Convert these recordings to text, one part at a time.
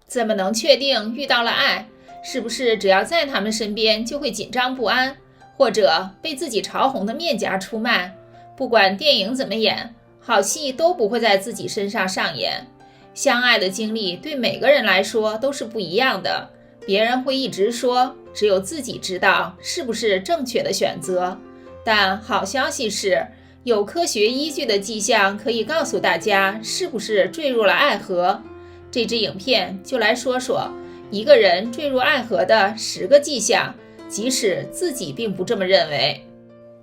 怎么能确定遇到了爱？是不是只要在他们身边就会紧张不安，或者被自己潮红的面颊出卖？不管电影怎么演，好戏都不会在自己身上上演。相爱的经历对每个人来说都是不一样的，别人会一直说，只有自己知道是不是正确的选择。但好消息是，有科学依据的迹象可以告诉大家是不是坠入了爱河。这支影片就来说说一个人坠入爱河的10个迹象，即使自己并不这么认为。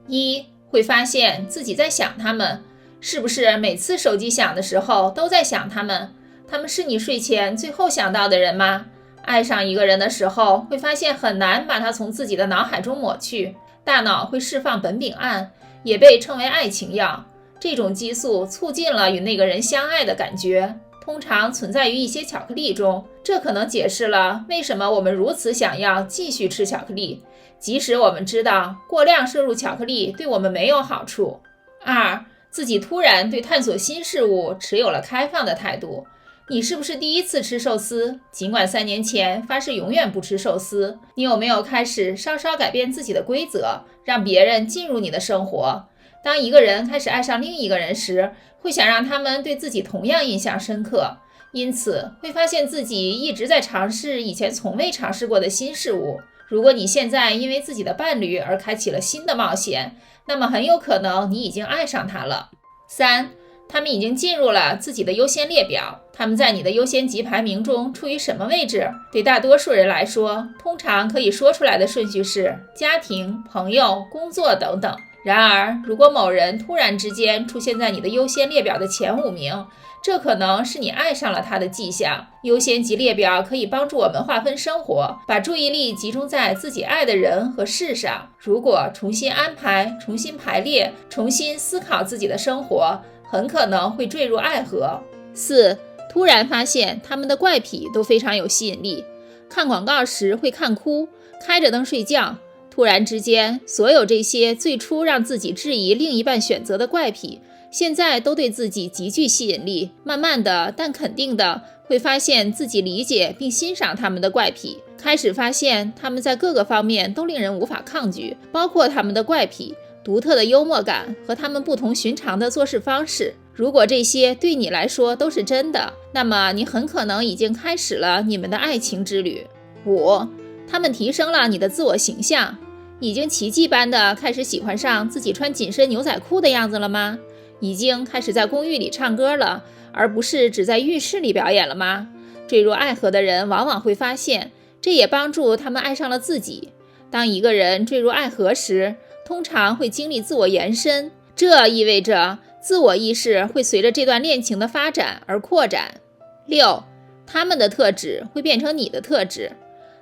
1. 会发现自己在想他们，是不是每次手机响的时候都在想他们？他们是你睡前最后想到的人吗？爱上一个人的时候，会发现很难把他从自己的脑海中抹去，大脑会释放苯丙胺，也被称为爱情药。这种激素促进了与那个人相爱的感觉，通常存在于一些巧克力中，这可能解释了为什么我们如此想要继续吃巧克力，即使我们知道过量摄入巧克力对我们没有好处。2. 自己突然对探索新事物持有了开放的态度。你是不是第一次吃寿司？尽管3年前发誓永远不吃寿司，你有没有开始稍稍改变自己的规则，让别人进入你的生活？当一个人开始爱上另一个人时，会想让他们对自己同样印象深刻，因此会发现自己一直在尝试以前从未尝试过的新事物。如果你现在因为自己的伴侣而开启了新的冒险，那么很有可能你已经爱上他了。3. 他们已经进入了自己的优先列表，他们在你的优先级排名中处于什么位置？对大多数人来说，通常可以说出来的顺序是家庭、朋友、工作等等。然而，如果某人突然之间出现在你的优先列表的前5名，这可能是你爱上了他的迹象。优先级列表可以帮助我们划分生活，把注意力集中在自己爱的人和事上。如果重新安排、重新排列、重新思考自己的生活，很可能会坠入爱河。4. 突然发现他们的怪癖都非常有吸引力，看广告时会看哭，开着灯睡觉。突然之间，所有这些最初让自己质疑另一半选择的怪癖，现在都对自己极具吸引力。慢慢的，但肯定的，会发现自己理解并欣赏他们的怪癖，开始发现他们在各个方面都令人无法抗拒，包括他们的怪癖、独特的幽默感和他们不同寻常的做事方式。如果这些对你来说都是真的，那么你很可能已经开始了你们的爱情之旅。5. 他们提升了你的自我形象，已经奇迹般的开始喜欢上自己穿紧身牛仔裤的样子了吗？已经开始在公寓里唱歌了，而不是只在浴室里表演了吗？坠入爱河的人往往会发现，这也帮助他们爱上了自己。当一个人坠入爱河时，通常会经历自我延伸，这意味着自我意识会随着这段恋情的发展而扩展。6. 他们的特质会变成你的特质。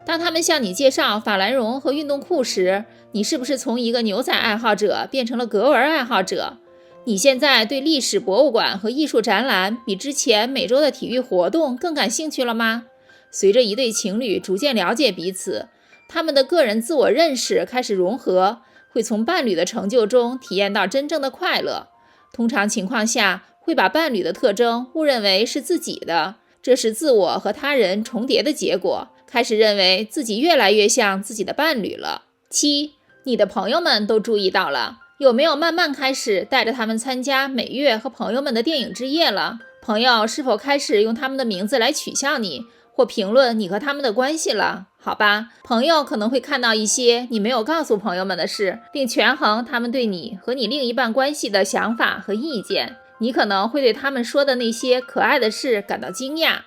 当他们向你介绍法兰绒和运动裤时，你是不是从一个牛仔爱好者变成了格纹爱好者？你现在对历史博物馆和艺术展览比之前每周的体育活动更感兴趣了吗？随着一对情侣逐渐了解彼此，他们的个人自我认识开始融合，会从伴侣的成就中体验到真正的快乐。通常情况下，会把伴侣的特征误认为是自己的，这是自我和他人重叠的结果，开始认为自己越来越像自己的伴侣了。7. 你的朋友们都注意到了，有没有慢慢开始带着他们参加每月和朋友们的电影之夜了？朋友是否开始用他们的名字来取笑你，或评论你和他们的关系了？好吧，朋友可能会看到一些你没有告诉朋友们的事，并权衡他们对你和你另一半关系的想法和意见。你可能会对他们说的那些可爱的事感到惊讶。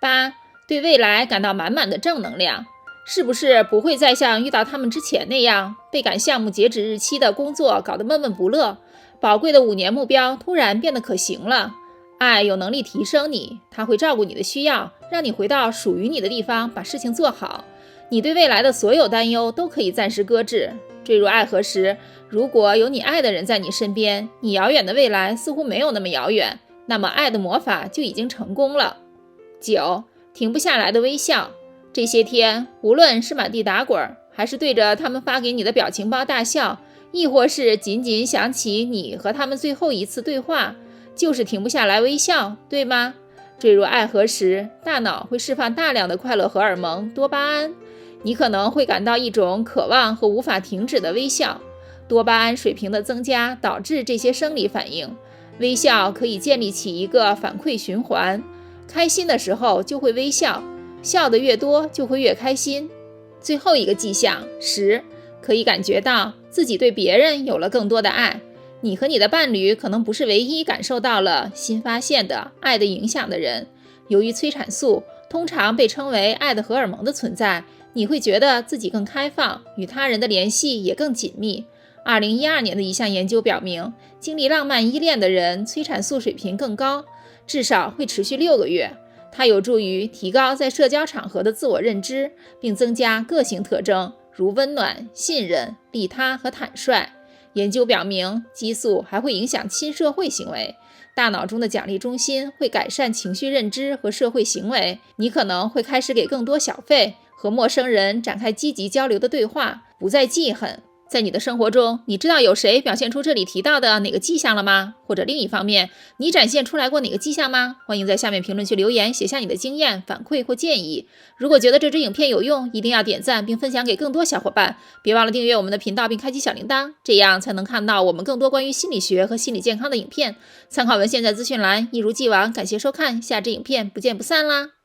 8. 对未来感到满满的正能量，是不是不会再像遇到他们之前那样被赶项目截止日期的工作搞得闷闷不乐？宝贵的5年目标突然变得可行了。爱有能力提升你，它会照顾你的需要，让你回到属于你的地方，把事情做好。你对未来的所有担忧都可以暂时搁置。坠入爱河时，如果有你爱的人在你身边，你遥远的未来似乎没有那么遥远，那么爱的魔法就已经成功了。9. 停不下来的微笑。这些天，无论是满地打滚，还是对着他们发给你的表情包大笑，亦或是仅仅想起你和他们最后一次对话，就是停不下来微笑，对吗？坠入爱河时，大脑会释放大量的快乐荷尔蒙多巴胺，你可能会感到一种渴望和无法停止的微笑。多巴胺水平的增加导致这些生理反应。微笑可以建立起一个反馈循环，开心的时候就会微笑，笑得越多就会越开心。最后一个迹象10，可以感觉到自己对别人有了更多的爱。你和你的伴侣可能不是唯一感受到了新发现的爱的影响的人。由于催产素通常被称为爱的荷尔蒙的存在，你会觉得自己更开放，与他人的联系也更紧密。2012年的一项研究表明，经历浪漫依恋的人催产素水平更高，至少会持续6个月。它有助于提高在社交场合的自我认知，并增加个性特征，如温暖、信任、利他和坦率。研究表明，激素还会影响亲社会行为。大脑中的奖励中心会改善情绪认知和社会行为，你可能会开始给更多小费，和陌生人展开积极交流的对话，不再记恨。在你的生活中，你知道有谁表现出这里提到的哪个迹象了吗？或者另一方面，你展现出来过哪个迹象吗？欢迎在下面评论区留言，写下你的经验、反馈或建议。如果觉得这支影片有用，一定要点赞并分享给更多小伙伴。别忘了订阅我们的频道并开启小铃铛，这样才能看到我们更多关于心理学和心理健康的影片。参考文献在资讯栏。一如既往，感谢收看，下支影片不见不散啦！